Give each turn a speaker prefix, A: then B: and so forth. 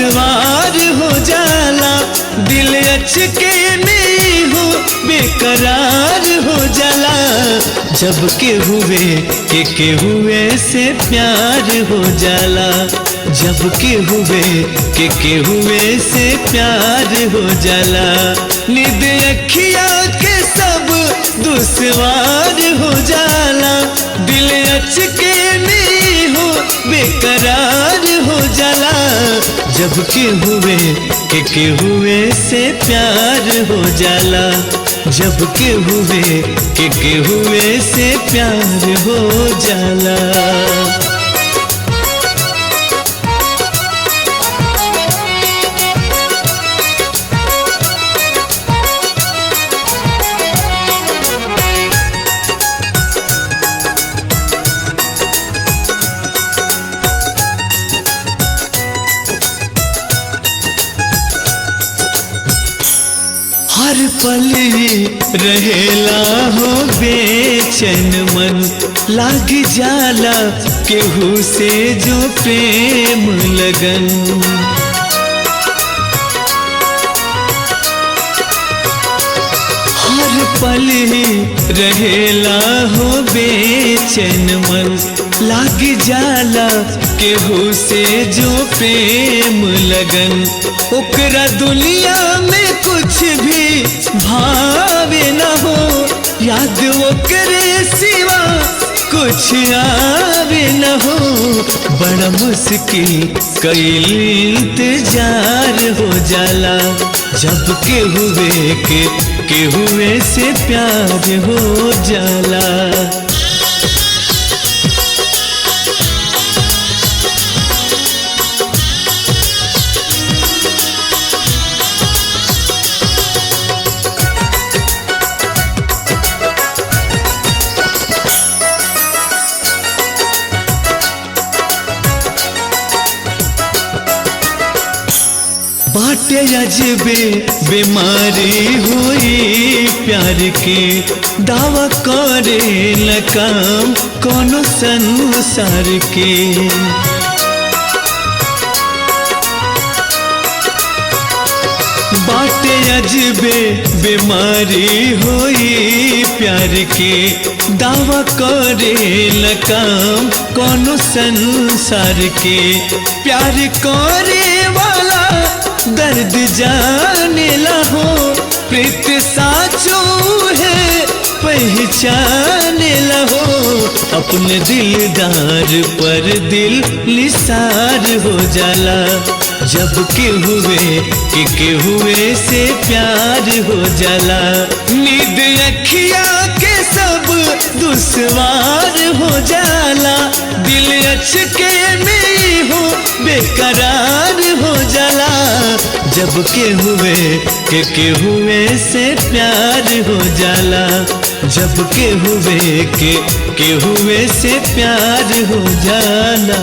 A: दुश्वार हो जाला, दिल अचके में हो बेकरार हो जाला। जब के हुए से प्यार हो जाला, जब के हुए से प्यार हो जाला। नींद अखिया के सब दुश्वार हो जाला, दिल अचके में हो बेकरार हो जाला। जब के हुए से प्यार हो जाला, जब के हुए से प्यार हो जाला। हर पल रहेला हो बेचैन मन, लाग जाला केहू से जो प्रेम लगन। हर पल रहेला हो बेचैन मन, लाग जाला केहू से जो प्रेम लगन। ओकरा दुनिया में कुछ भी भावे न हो, याद ओकरे सिवा कुछ आवे न हो। बड़ा मुश्किल कईल इंतजार हो जाला, जब के हुए से प्यार हो जाला। बाटे अजबे बीमारी हुई प्यार के, दावा करे न काम कोनो संसार के। बाटे अजबे बीमारी हुई प्यार के, दावा करे न काम कोनो संसार के। प्यार करे वाला दर्द जाने लहो, प्रीत साचो है पहचाने लहो। अपने दिलदार पर दिल निसार हो जाला, जब के हुए से प्यार हो जाला। नींद अखिया के सब दुश्वार हो जाला, दिल अचके में हो बेकरार हो जाला। जब के हुए से प्यार हो जाला, जब के हुए से प्यार हो जाला।